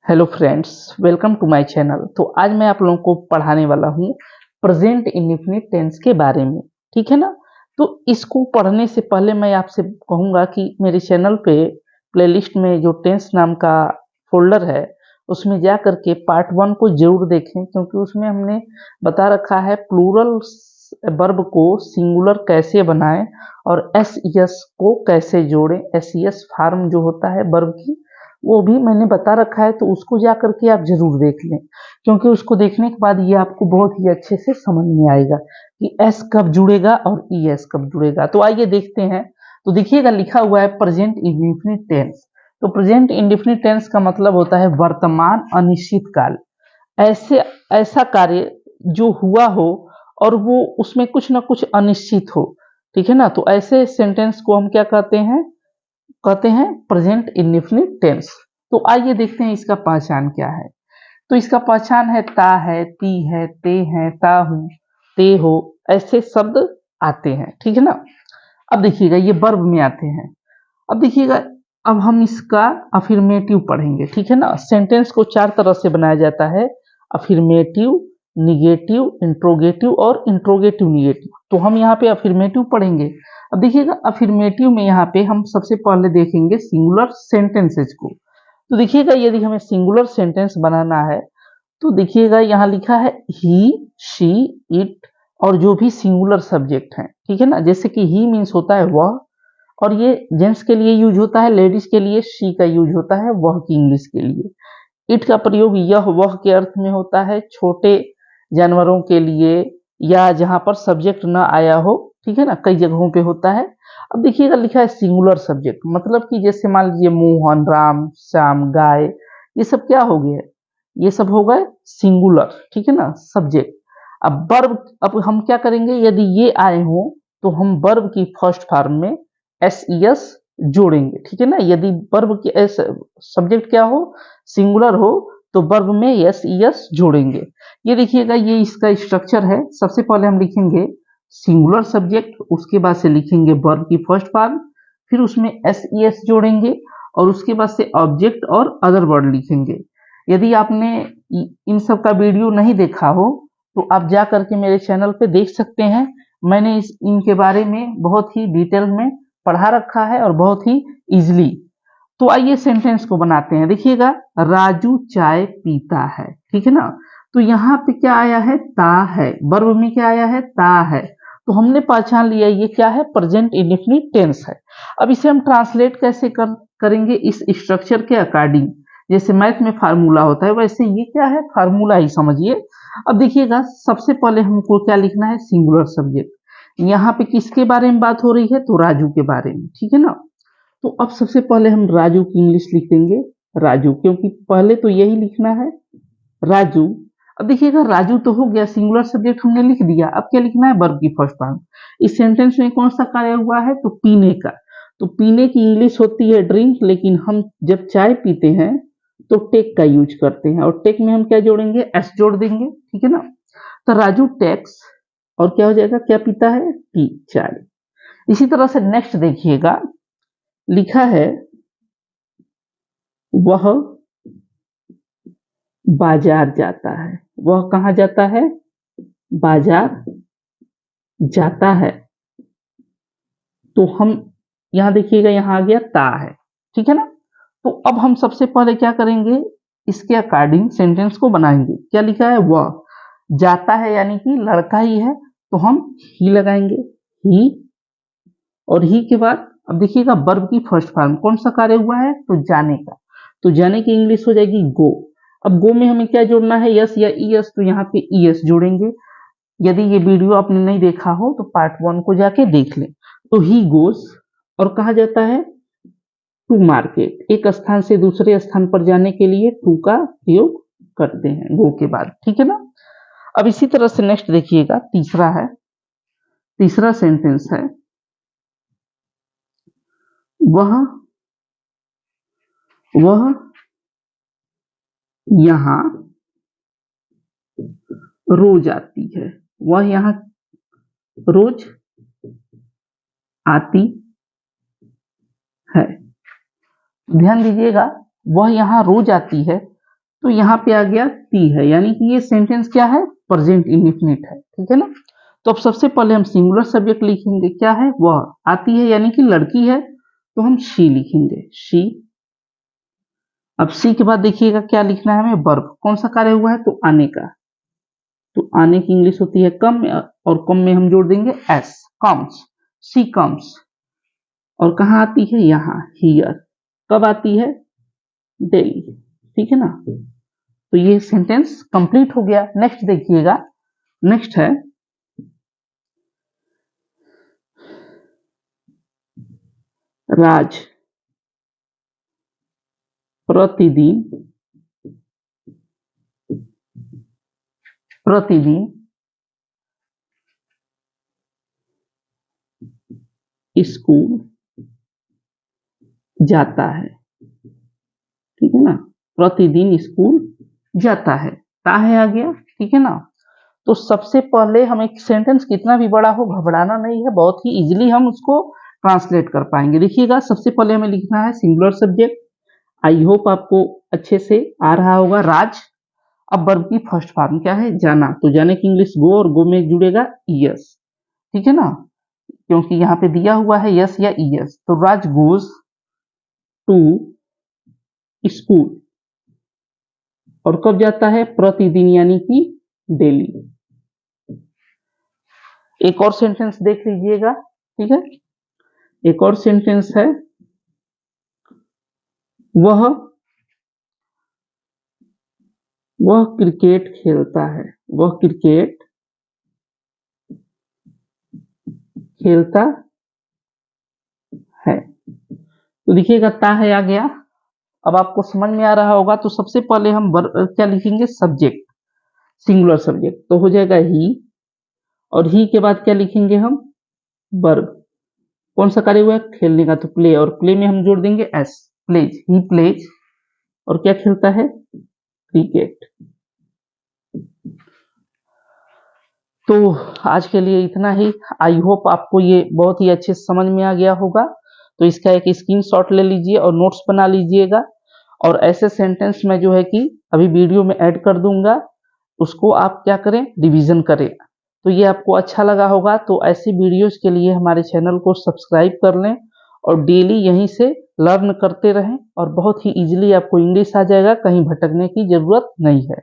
Hello friends, welcome to my channel. तो आज मैं आप लोगों को पढ़ाने वाला हूँ प्रेजेंट इंडेफिनिट टेंस के बारे में। ठीक है ना। तो इसको पढ़ने से पहले मैं आपसे कहूँगा कि मेरे चैनल पे प्लेलिस्ट में जो टेंस नाम का फोल्डर है उसमें जा करके पार्ट 1 को जरूर देखें, क्योंकि उसमें हमने बता रखा है प्लूरल वर्ब को सिंगुलर कैसे बनाएं और एस एस को कैसे जोड़ें। एस एस फॉर्म जो होता है वर्ब की वो भी मैंने बता रखा है, तो उसको जा करके आप जरूर देख लें, क्योंकि उसको देखने के बाद ये आपको बहुत ही अच्छे से समझ में आएगा कि एस कब जुड़ेगा और ई एस कब जुड़ेगा। तो आइए देखते हैं। तो देखिएगा लिखा हुआ है प्रेजेंट इंडेफिनिट टेंस। तो प्रेजेंट इंडेफिनिट टेंस का मतलब होता है वर्तमान अनिश्चित काल। ऐसे ऐसा कार्य जो हुआ हो और वो उसमें कुछ ना कुछ अनिश्चित हो। ठीक है ना। तो ऐसे सेंटेंस को हम क्या कहते हैं प्रेजेंट इंडेफिनिट टेंस। तो आइए देखते हैं इसका पहचान क्या है। तो इसका पहचान है ता है, ती है, ते है, ता हूं, ते हो, ऐसे शब्द आते हैं। ठीक है ना। अब देखिएगा ये वर्ब में आते हैं। अब देखिएगा, अब हम इसका अफर्मेटिव पढ़ेंगे। ठीक है ना। सेंटेंस को 4 तरह से बनाया जाता है: अफर्मेटिव, निगेटिव, इंट्रोगेटिव और इंट्रोगेटिव निगेटिव। तो हम यहाँ पे अफर्मेटिव पढ़ेंगे। अब देखिएगा अफर्मेटिव में यहाँ पे हम सबसे पहले देखेंगे सिंगुलर सेंटेंसेस को। तो देखिएगा यदि हमें सिंगुलर सेंटेंस बनाना है तो देखिएगा यहाँ लिखा है ही, शी, इट और जो भी सिंगुलर सब्जेक्ट हैं। ठीक है ना। जैसे कि ही मीन्स होता है वह, और ये जेंट्स के लिए यूज होता है, लेडीज के लिए शी का यूज होता है वह की इंग्लिश के लिए। इट का प्रयोग यह वह के अर्थ में होता है छोटे जानवरों के लिए, या जहां पर सब्जेक्ट ना आया हो। ठीक है ना। कई जगहों पे होता है। अब देखिएगा लिखा है सिंगुलर सब्जेक्ट, मतलब कि जैसे मान लीजिए मोहन, राम, श्याम, गाय, ये सब क्या हो गए, ये सब हो गए सिंगुलर। ठीक है ना सब्जेक्ट। अब वर्ब, अब हम क्या करेंगे, यदि ये आए हो तो हम वर्ब की फर्स्ट फॉर्म में एस एस जोड़ेंगे। ठीक है ना। यदि वर्ब की एस सब्जेक्ट क्या हो, सिंगुलर हो, तो वर्ब में एस एस जोड़ेंगे। ये देखिएगा ये इसका स्ट्रक्चर है। सबसे पहले हम लिखेंगे सिंगुलर सब्जेक्ट, उसके बाद से लिखेंगे वर्ब की फर्स्ट फॉर्म, फिर उसमें एस एस जोड़ेंगे और उसके बाद से ऑब्जेक्ट और अदर वर्ड लिखेंगे। यदि आपने इन सब का वीडियो नहीं देखा हो तो आप जा करके मेरे चैनल पे देख सकते हैं। मैंने इनके बारे में बहुत ही डिटेल में पढ़ा रखा है और बहुत ही इजीली। तो आइए सेंटेंस को बनाते हैं। देखिएगा राजू चाय पीता है। ठीक है ना। तो यहाँ पे क्या आया है, ता है। वर्ब में क्या आया है, ता है। तो हमने पहचान लिया ये क्या है, प्रेजेंट इंडेफिनिट टेंस है। अब इसे हम ट्रांसलेट कैसे करेंगे इस स्ट्रक्चर के अकॉर्डिंग। जैसे मैथ में फार्मूला होता है वैसे ये क्या है, फार्मूला ही समझिए। अब देखिएगा सबसे पहले हमको क्या लिखना है, सिंगुलर सब्जेक्ट। यहाँ पे किसके बारे में बात हो रही है, तो राजू के बारे में। ठीक है ना। तो अब सबसे पहले हम राजू की इंग्लिश लिख देंगे राजू, क्योंकि पहले तो यही लिखना है राजू। अब देखिएगा राजू तो हो गया, सिंगुलर सब्जेक्ट हमने लिख दिया। अब क्या लिखना है, वर्ब की फर्स्ट फॉर्म। इस सेंटेंस में कौन सा कार्य हुआ है, तो पीने का। तो पीने की इंग्लिश होती है ड्रिंक, लेकिन हम जब चाय पीते हैं तो टेक का यूज करते हैं, और टेक में हम क्या जोड़ेंगे, एस जोड़ देंगे। ठीक है ना। तो राजू टेक्स, और क्या हो जाएगा, क्या पीता है, टी, चाय। इसी तरह से नेक्स्ट देखिएगा लिखा है वह बाजार जाता है। वह कहाँ जाता है, बाजार जाता है। तो हम यहाँ देखिएगा यहाँ आ गया ता है। ठीक है ना। तो अब हम सबसे पहले क्या करेंगे, इसके अकॉर्डिंग सेंटेंस को बनाएंगे। क्या लिखा है, वह जाता है यानी कि लड़का ही है, तो हम ही लगाएंगे, ही। और ही के बाद अब देखिएगा वर्ब की फर्स्ट फॉर्म, कौन सा कार्य हुआ है, तो जाने का। तो जाने की इंग्लिश हो जाएगी गो। अब गो में हमें क्या जोड़ना है, यस या ई एस, तो यहाँ पे ई एस जोड़ेंगे। यदि ये वीडियो आपने नहीं देखा हो तो पार्ट 1 को जाके देख लें। तो ही गोस, और कहा जाता है टू मार्केट, एक स्थान से दूसरे स्थान पर जाने के लिए टू का प्रयोग करते हैं गो के बाद। ठीक है ना। अब इसी तरह से नेक्स्ट देखिएगा तीसरा सेंटेंस है वह यहाँ रोज आती है। वह यहाँ रोज आती है। ध्यान दीजिएगा, वह यहाँ रोज आती है। तो यहाँ पे आ गया ती है, यानी कि ये सेंटेंस क्या है, प्रेजेंट इंडेफिनिट है, ठीक है ना। तो अब सबसे पहले हम सिंगुलर सब्जेक्ट लिखेंगे, क्या है, वह आती है, यानी कि लड़की है, तो हम शी लिखेंगे, शी। अब सी के बाद देखिएगा क्या लिखना है हमें, वर्ब, कौन सा कार्य हुआ है, तो आने का। तो आने की इंग्लिश होती है कम, और कम में हम जोड़ देंगे एस, कम्स, शी कम्स। और कहाँ आती है, यहाँ, हियर। कब आती है, डेली, ठीक है ना। तो ये सेंटेंस कंप्लीट हो गया। नेक्स्ट देखिएगा, नेक्स्ट है राज प्रतिदिन स्कूल जाता है, ठीक है ना, प्रतिदिन स्कूल जाता है, ताहे आ गया, ठीक है ना। तो सबसे पहले हम एक सेंटेंस कितना भी बड़ा हो घबराना नहीं है, बहुत ही इजीली हम उसको ट्रांसलेट कर पाएंगे। देखिएगा, सबसे पहले हमें लिखना है सिंगुलर सब्जेक्ट, आई होप आपको अच्छे से आ रहा होगा, राज। अब वर्ब की फर्स्ट फॉर्म क्या है, जाना, तो जाने की इंग्लिश गो, और गो में जुड़ेगा यस, ठीक है ना, क्योंकि यहाँ पे दिया हुआ है यस या ईएस। तो राज गोज टू स्कूल, और कब जाता है, प्रतिदिन, यानी कि डेली। एक और सेंटेंस देख लीजिएगा, ठीक है। एक और सेंटेंस है, वह क्रिकेट खेलता है, वह क्रिकेट खेलता है। तो देखिएगा ता है आ गया। अब आपको समझ में आ रहा होगा, तो सबसे पहले हम क्या लिखेंगे, सब्जेक्ट, सिंगुलर सब्जेक्ट, तो हो जाएगा ही, और ही के बाद क्या लिखेंगे हम, वर्ब, कौन सा कार्य हुआ है, खेलने का, तो प्ले, और प्ले में हम जोड़ देंगे एस, प्लेज, ही प्लेज, और क्या खेलता है, क्रिकेट। तो आज के लिए इतना ही। आई होप आपको ये बहुत ही अच्छे से समझ में आ गया होगा। तो इसका एक स्क्रीनशॉट ले लीजिए और नोट्स बना लीजिएगा, और ऐसे सेंटेंस में जो है कि अभी वीडियो में ऐड कर दूंगा, उसको आप क्या करें, रिवीजन करें। तो ये आपको अच्छा लगा होगा, तो ऐसी वीडियोस के लिए हमारे चैनल को सब्सक्राइब कर लें, और डेली यहीं से लर्न करते रहें, और बहुत ही इजीली आपको इंग्लिश आ जाएगा, कहीं भटकने की जरूरत नहीं है।